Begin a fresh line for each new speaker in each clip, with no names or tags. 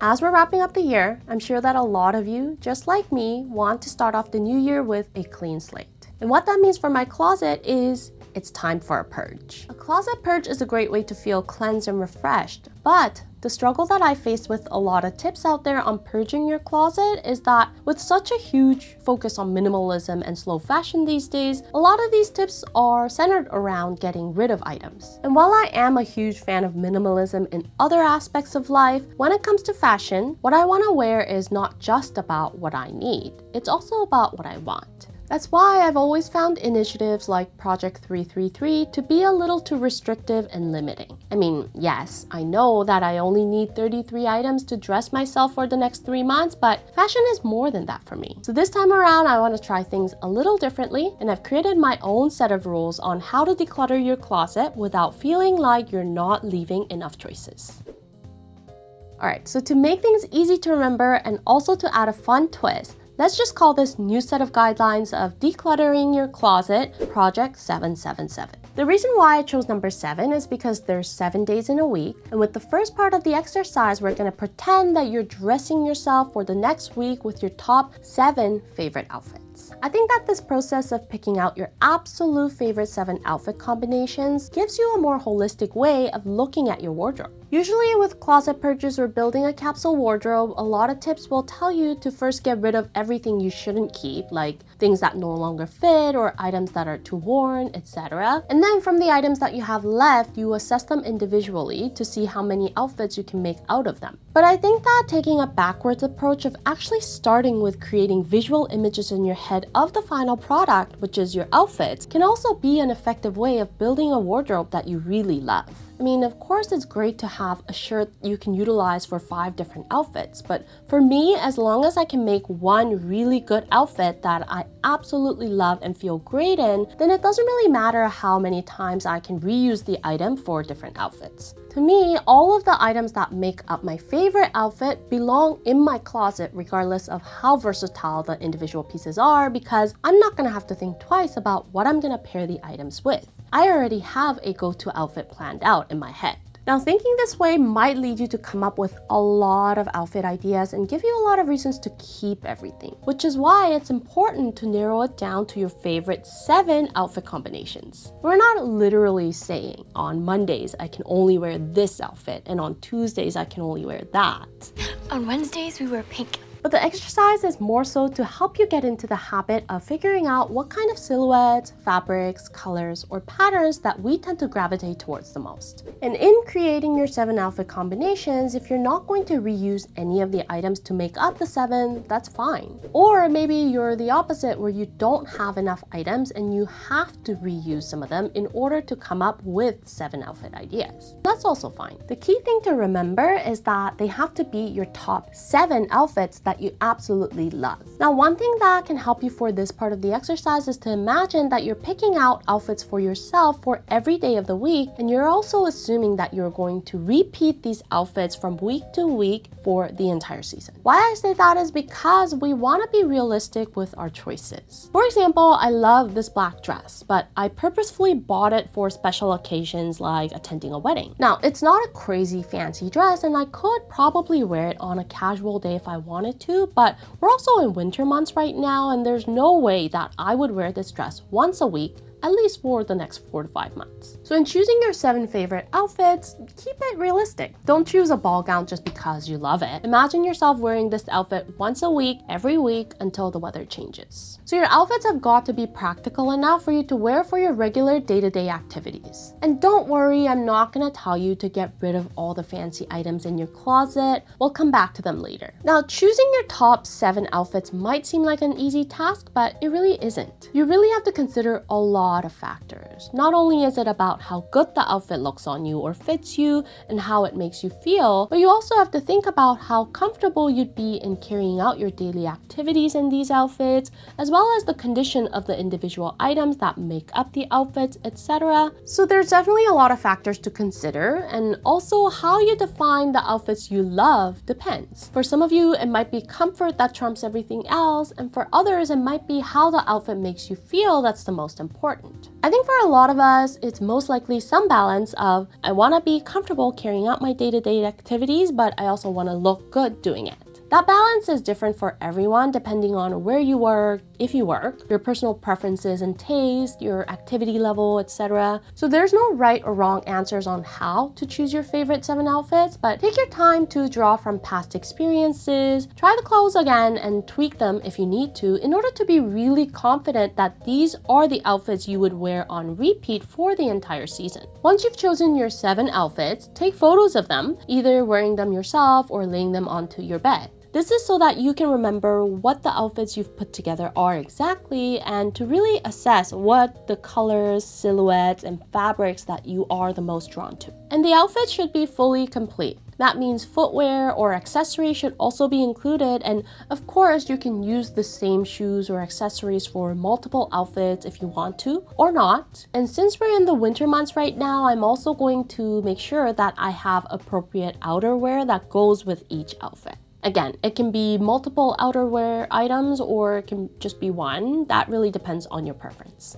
As we're wrapping up the year, I'm sure that a lot of you, just like me, want to start off the new year with a clean slate. And what that means for my closet is it's time for a purge. A closet purge is a great way to feel cleansed and refreshed, but the struggle that I face with a lot of tips out there on purging your closet is that with such a huge focus on minimalism and slow fashion these days, a lot of these tips are centered around getting rid of items. And while I am a huge fan of minimalism in other aspects of life, when it comes to fashion, what I want to wear is not just about what I need, it's also about what I want. That's why I've always found initiatives like Project 333 to be a little too restrictive and limiting. I mean, yes, I know that I only need 33 items to dress myself for the next 3 months, but fashion is more than that for me. So this time around, I want to try things a little differently, and I've created my own set of rules on how to declutter your closet without feeling like you're not leaving enough choices. Alright, so to make things easy to remember and also to add a fun twist, let's just call this new set of guidelines of decluttering your closet Project 777. The reason why I chose number 7 is because there's 7 days in a week, and with the first part of the exercise, we're going to pretend that you're dressing yourself for the next week with your top 7 favorite outfits. I think that this process of picking out your absolute favorite 7 outfit combinations gives you a more holistic way of looking at your wardrobe. Usually with closet purges or building a capsule wardrobe, a lot of tips will tell you to first get rid of everything you shouldn't keep, like things that no longer fit or items that are too worn, etc. And then from the items that you have left, you assess them individually to see how many outfits you can make out of them. But I think that taking a backwards approach of actually starting with creating visual images in your head of the final product, which is your outfits, can also be an effective way of building a wardrobe that you really love. I mean, of course, it's great to have a shirt you can utilize for 5 different outfits, but for me, as long as I can make one really good outfit that I absolutely love and feel great in, then it doesn't really matter how many times I can reuse the item for different outfits. To me, all of the items that make up my favorite outfit belong in my closet regardless of how versatile the individual pieces are, because I'm not going to have to think twice about what I'm going to pair the items with. I already have a go-to outfit planned out in my head. Now, thinking this way might lead you to come up with a lot of outfit ideas and give you a lot of reasons to keep everything, which is why it's important to narrow it down to your favorite 7 outfit combinations. We're not literally saying on Mondays I can only wear this outfit and on Tuesdays I can only wear that.
On Wednesdays we wear pink.
But the exercise is more so to help you get into the habit of figuring out what kind of silhouettes, fabrics, colors, or patterns that we tend to gravitate towards the most. And in creating your 7 outfit combinations, if you're not going to reuse any of the items to make up the 7, that's fine. Or maybe you're the opposite where you don't have enough items and you have to reuse some of them in order to come up with 7 outfit ideas. That's also fine. The key thing to remember is that they have to be your top 7 outfits that you absolutely love. Now, one thing that can help you for this part of the exercise is to imagine that you're picking out outfits for yourself for every day of the week, and you're also assuming that you're going to repeat these outfits from week to week for the entire season. Why I say that is because we want to be realistic with our choices. For example, I love this black dress, but I purposefully bought it for special occasions like attending a wedding. Now, it's not a crazy fancy dress, and I could probably wear it on a casual day if I wanted to, but we're also in winter months right now, and there's no way that I would wear this dress once a week, at least for the next 4 to 5 months. So in choosing your 7 favorite outfits, keep it realistic. Don't choose a ball gown just because you love it. Imagine yourself wearing this outfit once a week, every week, until the weather changes. So your outfits have got to be practical enough for you to wear for your regular day-to-day activities. And don't worry, I'm not going to tell you to get rid of all the fancy items in your closet. We'll come back to them later. Now, choosing your top 7 outfits might seem like an easy task, but it really isn't. You really have to consider a lot of factors. Not only is it about how good the outfit looks on you or fits you and how it makes you feel, but you also have to think about how comfortable you'd be in carrying out your daily activities in these outfits, as well as the condition of the individual items that make up the outfits, etc. So there's definitely a lot of factors to consider, and also how you define the outfits you love depends. For some of you, it might be comfort that trumps everything else, and for others, it might be how the outfit makes you feel that's the most important. important. I think for a lot of us, it's most likely some balance of I want to be comfortable carrying out my day-to-day activities, but I also want to look good doing it. That balance is different for everyone depending on where you work, if you work, your personal preferences and taste, your activity level, etc. So there's no right or wrong answers on how to choose your favorite 7 outfits, but take your time to draw from past experiences, try the clothes again and tweak them if you need to in order to be really confident that these are the outfits you would wear on repeat for the entire season. Once you've chosen your 7 outfits, take photos of them, either wearing them yourself or laying them onto your bed. This is so that you can remember what the outfits you've put together are exactly and to really assess what the colors, silhouettes, and fabrics that you are the most drawn to. And the outfit should be fully complete. That means footwear or accessories should also be included, and of course you can use the same shoes or accessories for multiple outfits if you want to or not. And since we're in the winter months right now, I'm also going to make sure that I have appropriate outerwear that goes with each outfit. Again, it can be multiple outerwear items or it can just be one. That really depends on your preference.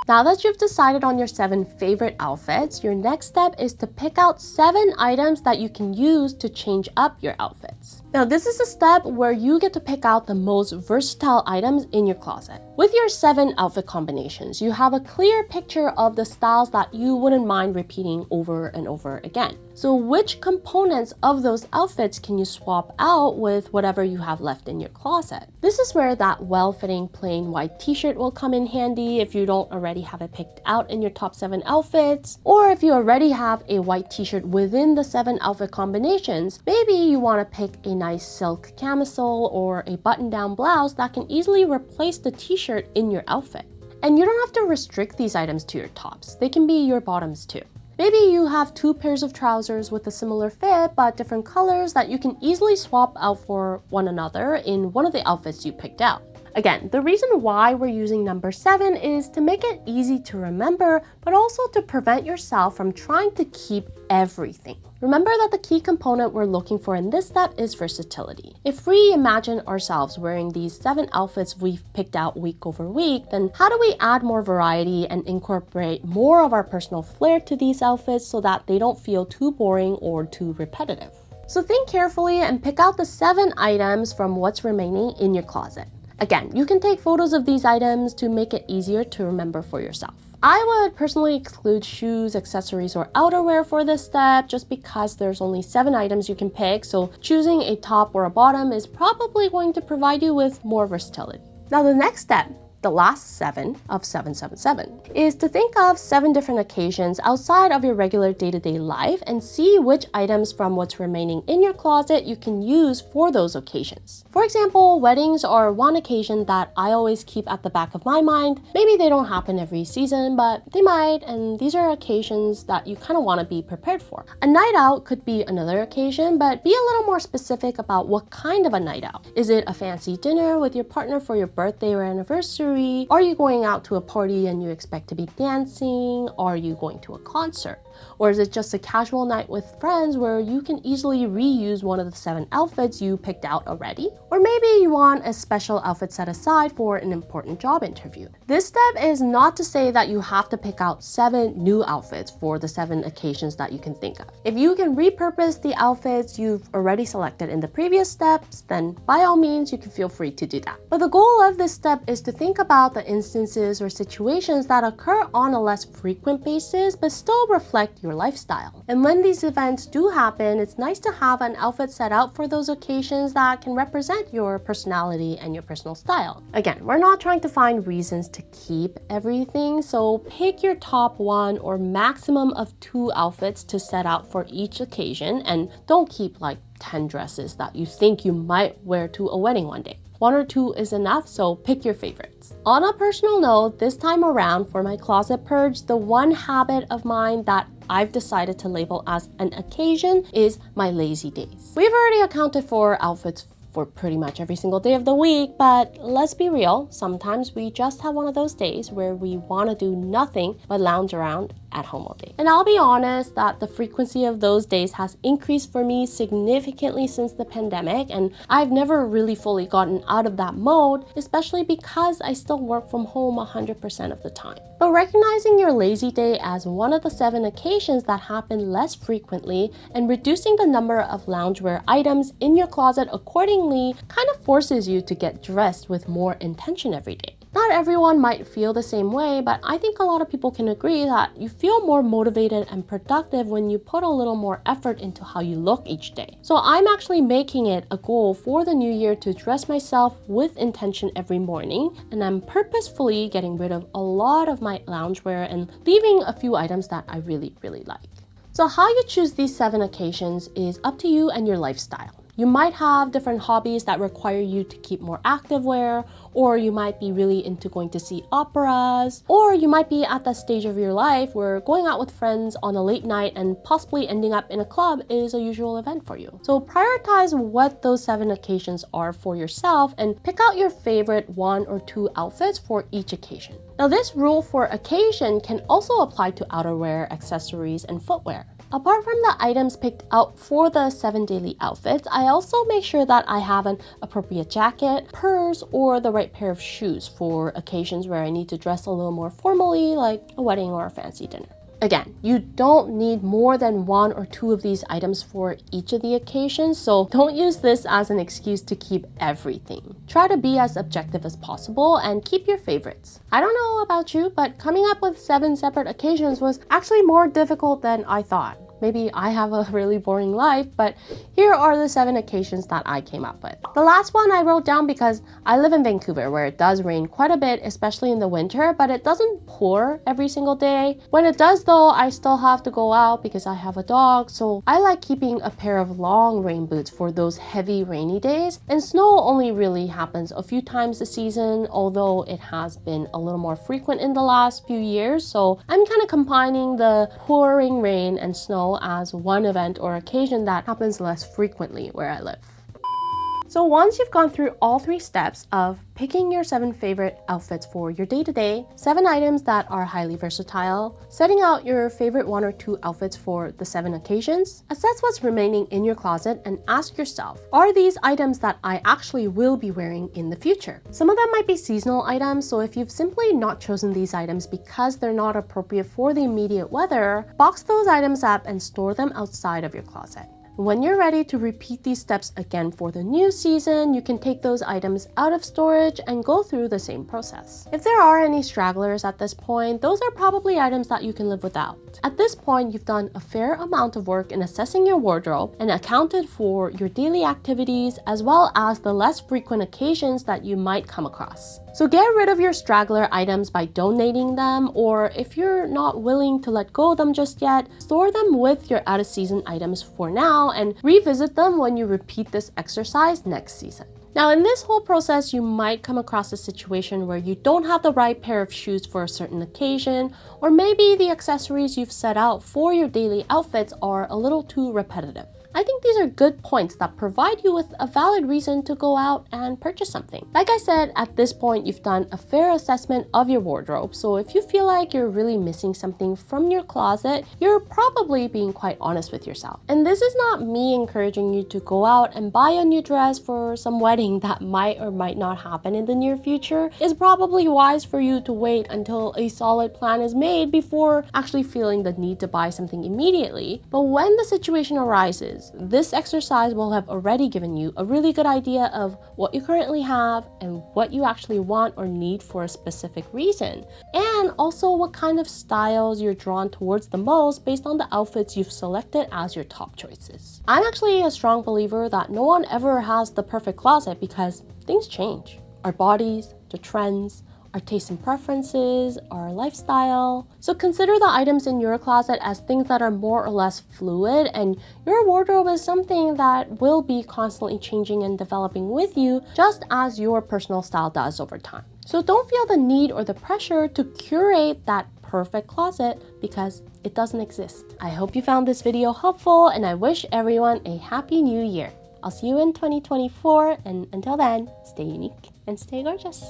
Now that you've decided on your 7 favorite outfits, your next step is to pick out 7 items that you can use to change up your outfits. Now, this is a step where you get to pick out the most versatile items in your closet. With your 7 outfit combinations, you have a clear picture of the styles that you wouldn't mind repeating over and over again. So which components of those outfits can you swap out with whatever you have left in your closet? This is where that well-fitting plain white t-shirt will come in handy if you don't already have it picked out in your top 7 outfits, or if you already have a white t-shirt within the 7 outfit combinations, maybe you want to pick a nice silk camisole or a button-down blouse that can easily replace the t-shirt in your outfit. And you don't have to restrict these items to your tops. They can be your bottoms too. Maybe you have 2 pairs of trousers with a similar fit but different colors that you can easily swap out for one another in one of the outfits you picked out. Again, the reason why we're using number 7 is to make it easy to remember, but also to prevent yourself from trying to keep everything. Remember that the key component we're looking for in this step is versatility. If we imagine ourselves wearing these 7 outfits we've picked out week over week, then how do we add more variety and incorporate more of our personal flair to these outfits so that they don't feel too boring or too repetitive? So think carefully and pick out the 7 items from what's remaining in your closet. Again, you can take photos of these items to make it easier to remember for yourself. I would personally exclude shoes, accessories, or outerwear for this step just because there's only 7 items you can pick, so choosing a top or a bottom is probably going to provide you with more versatility. Now the next step, the last 7 of 777, is to think of 7 different occasions outside of your regular day-to-day life and see which items from what's remaining in your closet you can use for those occasions. For example, weddings are one occasion that I always keep at the back of my mind. Maybe they don't happen every season, but they might, and these are occasions that you kind of want to be prepared for. A night out could be another occasion, but be a little more specific about what kind of a night out. Is it a fancy dinner with your partner for your birthday or anniversary? Are you going out to a party and you expect to be dancing? Are you going to a concert? Or is it just a casual night with friends where you can easily reuse one of the 7 outfits you picked out already? Or maybe you want a special outfit set aside for an important job interview. This step is not to say that you have to pick out 7 new outfits for the 7 occasions that you can think of. If you can repurpose the outfits you've already selected in the previous steps, then by all means you can feel free to do that. But the goal of this step is to think about the instances or situations that occur on a less frequent basis but still reflect your lifestyle. And when these events do happen, it's nice to have an outfit set out for those occasions that can represent your personality and your personal style. Again, we're not trying to find reasons to keep everything, so pick your top 1 or maximum of 2 outfits to set out for each occasion, and don't keep like 10 dresses that you think you might wear to a wedding one day. 1 or 2 is enough, so pick your favorites. On a personal note, this time around for my closet purge, the one habit of mine that I've decided to label as an occasion is my lazy days. We've already accounted for outfits for pretty much every single day of the week, but let's be real, sometimes we just have one of those days where we want to do nothing but lounge around at home all day. And I'll be honest that the frequency of those days has increased for me significantly since the pandemic, and I've never really fully gotten out of that mode, especially because I still work from home 100% of the time. But recognizing your lazy day as one of the 7 occasions that happen less frequently and reducing the number of loungewear items in your closet accordingly kind of forces you to get dressed with more intention every day. Not everyone might feel the same way, but I think a lot of people can agree that you feel more motivated and productive when you put a little more effort into how you look each day. So I'm actually making it a goal for the new year to dress myself with intention every morning, and I'm purposefully getting rid of a lot of my loungewear and leaving a few items that I really like. So how you choose these 7 occasions is up to you and your lifestyle. You might have different hobbies that require you to keep more active wear, or you might be really into going to see operas, or you might be at that stage of your life where going out with friends on a late night and possibly ending up in a club is a usual event for you. So prioritize what those 7 occasions are for yourself and pick out your favorite 1 or 2 outfits for each occasion. Now this rule for occasion can also apply to outerwear, accessories, and footwear. Apart from the items picked out for the 7 daily outfits, I also make sure that I have an appropriate jacket, purse, or the right pair of shoes for occasions where I need to dress a little more formally, like a wedding or a fancy dinner. Again, you don't need more than 1 or 2 of these items for each of the occasions, so don't use this as an excuse to keep everything. Try to be as objective as possible and keep your favorites. I don't know about you, but coming up with 7 separate occasions was actually more difficult than I thought. Maybe I have a really boring life, but here are the 7 occasions that I came up with. The last one I wrote down because I live in Vancouver where it does rain quite a bit, especially in the winter, but it doesn't pour every single day. When it does though, I still have to go out because I have a dog, so I like keeping a pair of long rain boots for those heavy rainy days. And snow only really happens a few times a season, although it has been a little more frequent in the last few years, so I'm kind of combining the pouring rain and snow as one event or occasion that happens less frequently where I live. So once you've gone through all 3 steps of picking your 7 favorite outfits for your day-to-day, 7 items that are highly versatile, setting out your favorite 1 or 2 outfits for the 7 occasions, assess what's remaining in your closet and ask yourself, are these items that I actually will be wearing in the future? Some of them might be seasonal items, so if you've simply not chosen these items because they're not appropriate for the immediate weather, box those items up and store them outside of your closet. When you're ready to repeat these steps again for the new season, you can take those items out of storage and go through the same process. If there are any stragglers at this point, those are probably items that you can live without. At this point, you've done a fair amount of work in assessing your wardrobe and accounted for your daily activities as well as the less frequent occasions that you might come across. So get rid of your straggler items by donating them, or if you're not willing to let go of them just yet, store them with your out-of-season items for now and revisit them when you repeat this exercise next season. Now, in this whole process, you might come across a situation where you don't have the right pair of shoes for a certain occasion, or maybe the accessories you've set out for your daily outfits are a little too repetitive. I think these are good points that provide you with a valid reason to go out and purchase something. Like I said, at this point, you've done a fair assessment of your wardrobe, so if you feel like you're really missing something from your closet, you're probably being quite honest with yourself. And this is not me encouraging you to go out and buy a new dress for some wedding that might or might not happen in the near future. It's probably wise for you to wait until a solid plan is made before actually feeling the need to buy something immediately. But when the situation arises, this exercise will have already given you a really good idea of what you currently have and what you actually want or need for a specific reason, and also what kind of styles you're drawn towards the most based on the outfits you've selected as your top choices. I'm actually a strong believer that no one ever has the perfect closet because things change. Our bodies, the trends, our tastes and preferences, our lifestyle. So consider the items in your closet as things that are more or less fluid, and your wardrobe is something that will be constantly changing and developing with you, just as your personal style does over time. So don't feel the need or the pressure to curate that perfect closet because it doesn't exist. I hope you found this video helpful, and I wish everyone a happy new year. I'll see you in 2024, and until then, stay unique and stay gorgeous.